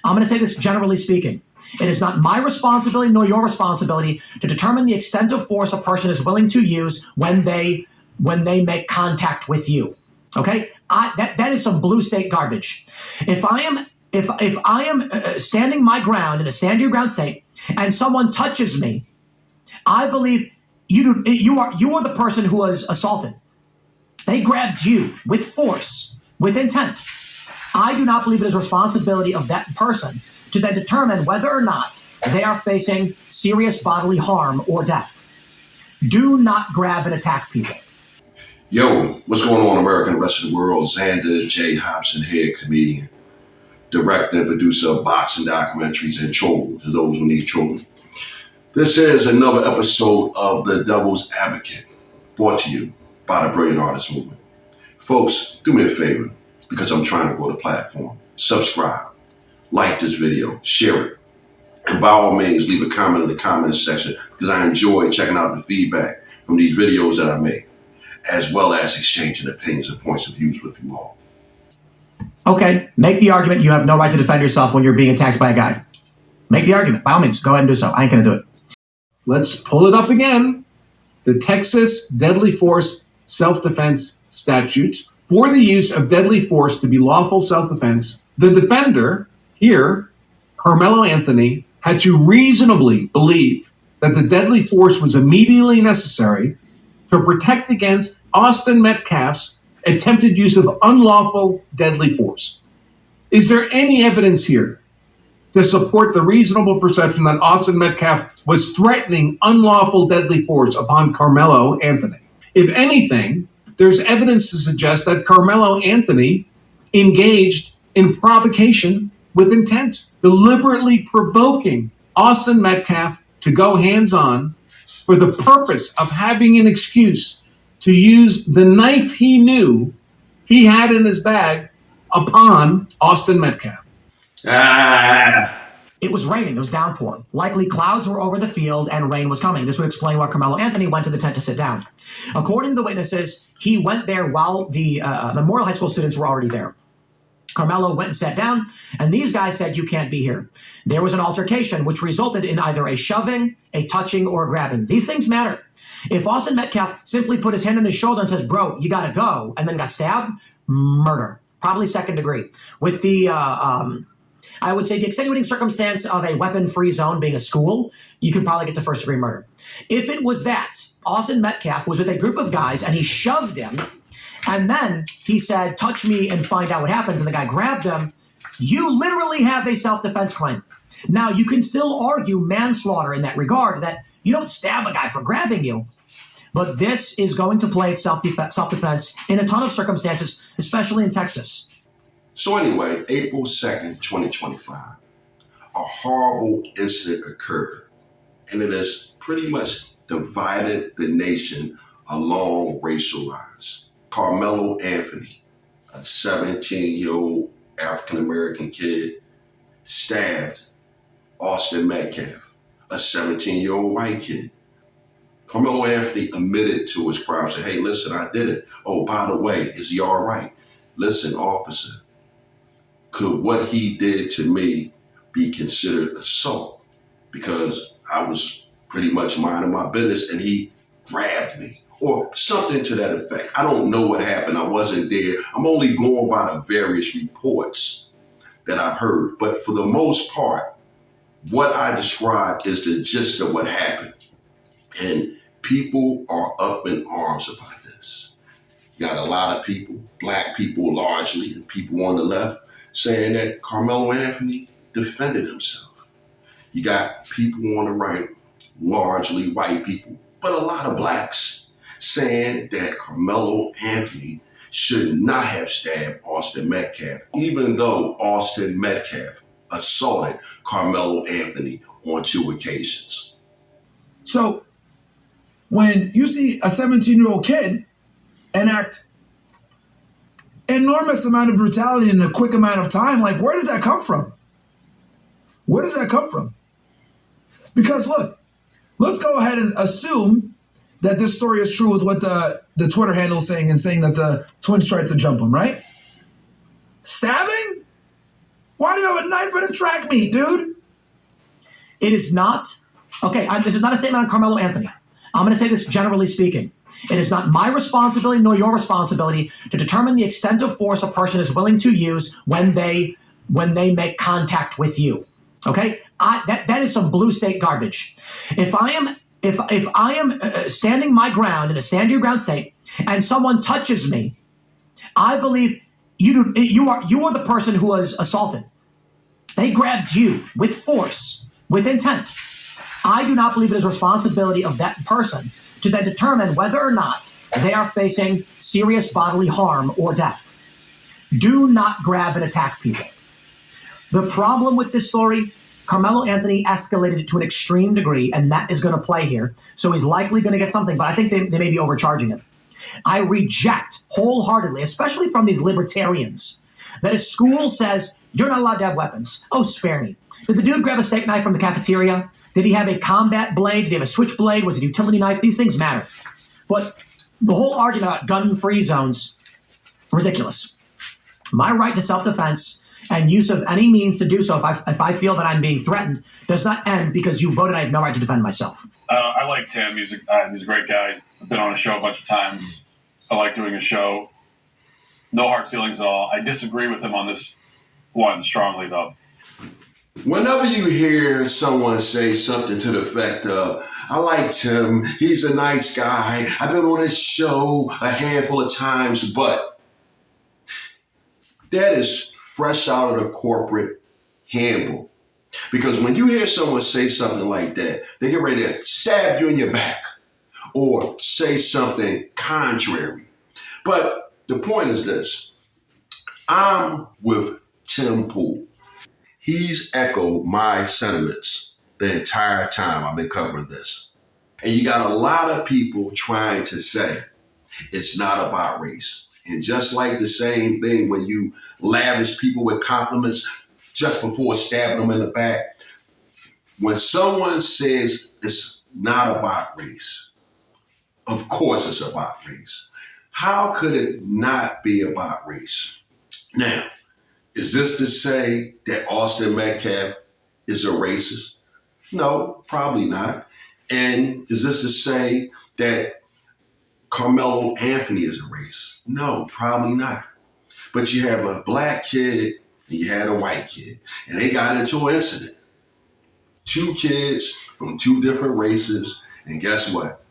I'm going to say this generally speaking. It is not my responsibility nor your responsibility to determine the extent of force a person is willing to use when they make contact with you. Okay, that is some blue state garbage. If I am standing my ground in a stand your ground state, and someone touches me, I believe you are the person who was assaulted. They grabbed you with force, with intent. I do not believe it is responsibility of that person to then determine whether or not they are facing serious bodily harm or death. Do not grab and attack people. Yo, what's going on, America and the rest of the world? Xander J. Hobson here, comedian, director and producer of boxing documentaries and children to those who need children. This is another episode of The Devil's Advocate, brought to you by the Brilliant Artist Movement. Folks, do me a favor, because I'm trying to grow the platform. Subscribe, like this video, share it, and by all means, leave a comment in the comments section, because I enjoy checking out the feedback from these videos that I make, as well as exchanging opinions and points of views with you all. Okay, make the argument you have no right to defend yourself when you're being attacked by a guy. Make the argument. By all means, go ahead and do so. I ain't going to do it. Let's pull it up again. The Texas Deadly Force Self-Defense Statute. For the use of deadly force to be lawful self-defense, the defender, here, Carmelo Anthony, had to reasonably believe that the deadly force was immediately necessary to protect against Austin Metcalf's attempted use of unlawful deadly force. Is there any evidence here to support the reasonable perception that Austin Metcalf was threatening unlawful deadly force upon Carmelo Anthony? If anything, there's evidence to suggest that Carmelo Anthony engaged in provocation with intent, deliberately provoking Austin Metcalf to go hands-on for the purpose of having an excuse to use the knife he knew he had in his bag upon Austin Metcalf. It was raining. It was downpour. Likely clouds were over the field and rain was coming. This would explain why Carmelo Anthony went to the tent to sit down. According to the witnesses, he went there while the Memorial High School students were already there. Carmelo went and sat down, and these guys said, "You can't be here." There was an altercation, which resulted in either a shoving, a touching, or a grabbing. These things matter. If Austin Metcalf simply put his hand on his shoulder and says, "Bro, you gotta go," and then got stabbed, murder. Probably second degree. With the I would say the extenuating circumstance of a weapon-free zone being a school, you could probably get to first-degree murder. If it was that, Austin Metcalf was with a group of guys and he shoved him, and then he said, "Touch me and find out what happens," and the guy grabbed him, you literally have a self-defense claim. Now, you can still argue manslaughter in that regard, that you don't stab a guy for grabbing you, but this is going to play self-defense in a ton of circumstances, especially in Texas. So anyway, April 2nd, 2025, a horrible incident occurred, and it has pretty much divided the nation along racial lines. Carmelo Anthony, a 17-year-old African-American kid, stabbed Austin Metcalf, a 17-year-old white kid. Carmelo Anthony admitted to his crime, said, "Hey, listen, I did it. Oh, by the way, is he all right? Listen, officer, could what he did to me be considered assault? Because I was pretty much minding my business and he grabbed me," or something to that effect. I don't know what happened. I wasn't there. I'm only going by the various reports that I've heard. But for the most part, what I described is the gist of what happened. And people are up in arms about this. You got a lot of people, black people largely, and people on the left, saying that Carmelo Anthony defended himself. You got people on the right, largely white people, but a lot of blacks, saying that Carmelo Anthony should not have stabbed Austin Metcalf, even though Austin Metcalf assaulted Carmelo Anthony on 2 occasions. So when you see a 17-year-old kid enact enormous amount of brutality in a quick amount of time, like, where does that come from? Where does that come from? Because look, let's go ahead and assume that this story is true with what the Twitter handle is saying, and saying that the twins tried to jump him, right? Stabbing? Why do you have a knife at a track meet, dude? It is not, okay, this is not a statement on Carmelo Anthony. I'm going to say this generally speaking. It is not my responsibility nor your responsibility to determine the extent of force a person is willing to use when they make contact with you. Okay? That is some blue state garbage. If I am standing my ground in a stand your ground state and someone touches me, I believe you are the person who was assaulted. They grabbed you with force, with intent. I do not believe it is responsibility of that person to then determine whether or not they are facing serious bodily harm or death. Do not grab and attack people. The problem with this story, Carmelo Anthony escalated it to an extreme degree, and that is going to play here. So he's likely going to get something, but I think they may be overcharging him. I reject wholeheartedly, especially from these libertarians, that a school says, you're not allowed to have weapons. Oh, spare me. Did the dude grab a steak knife from the cafeteria? Did he have a combat blade? Did he have a switchblade? Was it a utility knife? These things matter. But the whole argument about gun-free zones, ridiculous. My right to self-defense and use of any means to do so if I feel that I'm being threatened does not end because you voted I have no right to defend myself. I like Tim. He's a great guy. I've been on a show a bunch of times. I like doing a show. No hard feelings at all. I disagree with him on this one strongly, though. Whenever you hear someone say something to the effect of, I like Tim, he's a nice guy, I've been on his show a handful of times, but that is fresh out of the corporate handbook. Because when you hear someone say something like that, they get ready to stab you in your back or say something contrary. But the point is this, I'm with Tim Pool. He's echoed my sentiments the entire time I've been covering this. And you got a lot of people trying to say it's not about race. And just like the same thing when you lavish people with compliments just before stabbing them in the back, when someone says it's not about race, of course it's about race. How could it not be about race? Now, is this to say that Austin Metcalf is a racist? No, probably not. And is this to say that Carmelo Anthony is a racist? No, probably not. But you have a black kid and you had a white kid, and they got into an incident. Two kids from two different races, and guess what?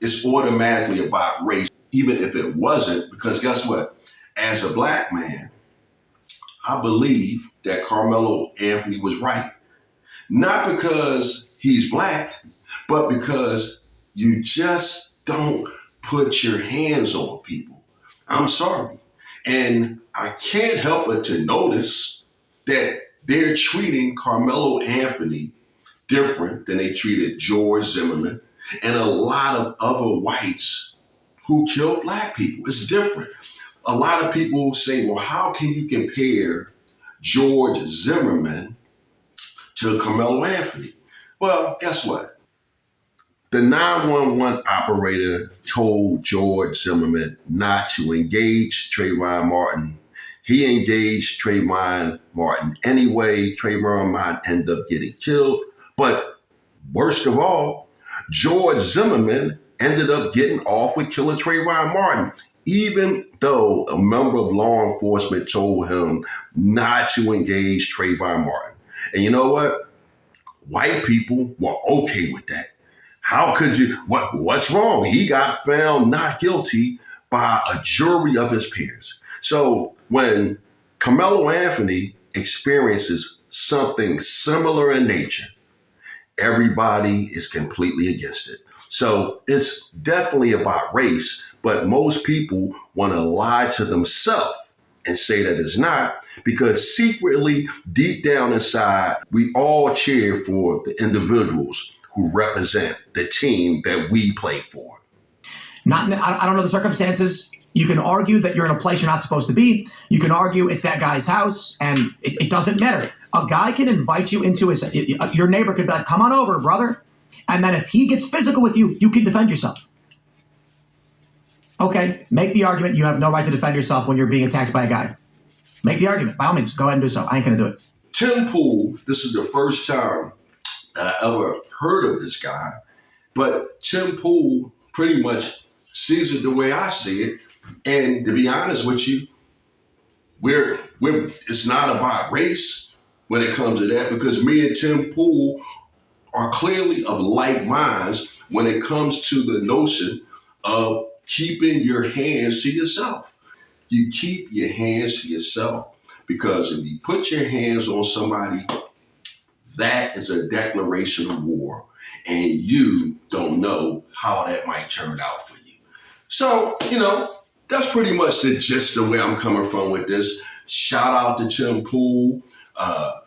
It's automatically about race, even if it wasn't, because guess what? As a black man, I believe that Carmelo Anthony was right. Not because he's black, but because you just don't put your hands on people. I'm sorry. And I can't help but to notice that they're treating Carmelo Anthony different than they treated George Zimmerman and a lot of other whites who killed black people. It's different. A lot of people say, well, how can you compare George Zimmerman to Carmelo Anthony? Well, guess what? The 911 operator told George Zimmerman not to engage Trayvon Martin. He engaged Trayvon Martin anyway. Trayvon might end up getting killed. But worst of all, George Zimmerman ended up getting off with killing Trayvon Martin, even though a member of law enforcement told him not to engage Trayvon Martin. And you know what? White people were okay with that. How could you? What's wrong? He got found not guilty by a jury of his peers. So when Carmelo Anthony experiences something similar in nature, everybody is completely against it. So it's definitely about race, but most people want to lie to themselves and say that it's not, because secretly, deep down inside, we all cheer for the individuals who represent the team that we play for. I don't know the circumstances. You can argue that you're in a place you're not supposed to be. You can argue it's that guy's house, and it doesn't matter. A guy can invite you into your neighbor could be like, come on over, brother. And then if he gets physical with you, you can defend yourself. Okay, make the argument you have no right to defend yourself when you're being attacked by a guy. Make the argument. By all means, go ahead and do so. I ain't going to do it. Tim Pool, this is the first time that I ever heard of this guy, but Tim Pool pretty much sees it the way I see it. And to be honest with you, it's not about race when it comes to that, because me and Tim Pool are clearly of like minds when it comes to the notion of keeping your hands to yourself. You keep your hands to yourself, because if you put your hands on somebody, that is a declaration of war, and you don't know how that might turn out for you. So, that's pretty much the gist of where I'm coming from with this. Shout out to Tim Pool.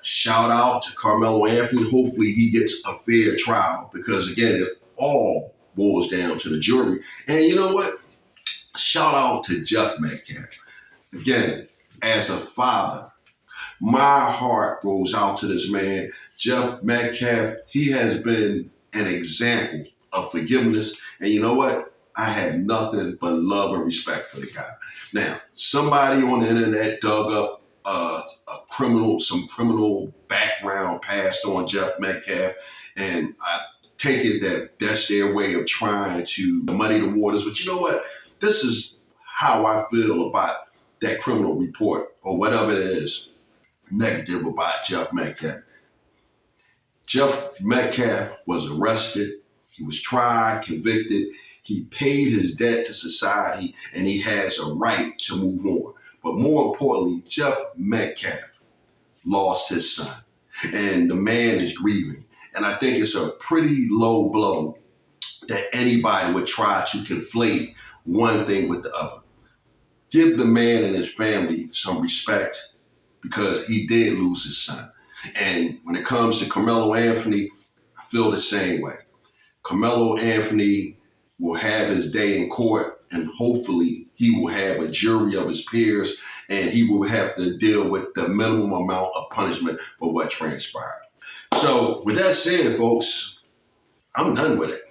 Shout out to Carmelo Anthony. Hopefully he gets a fair trial, because again, it all boils down to the jury. And you know what? Shout out to Jeff Metcalf. Again, as a father, my heart goes out to this man. Jeff Metcalf, he has been an example of forgiveness. And you know what? I have nothing but love and respect for the guy. Now, somebody on the internet dug up some criminal background past on Jeff Metcalf, and I take it that that's their way of trying to muddy the waters. But you know what? This is how I feel about that criminal report, or whatever it is, negative about Jeff Metcalf. Jeff Metcalf was arrested. He was tried, convicted. He paid his debt to society, and he has a right to move on. But more importantly, Jeff Metcalf lost his son, and the man is grieving. And I think it's a pretty low blow that anybody would try to conflate one thing with the other. Give the man and his family some respect, because he did lose his son. And when it comes to Carmelo Anthony, I feel the same way. Carmelo Anthony will have his day in court, and hopefully he will have a jury of his peers, and he will have to deal with the minimum amount of punishment for what transpired. So with that said, folks, I'm done with it.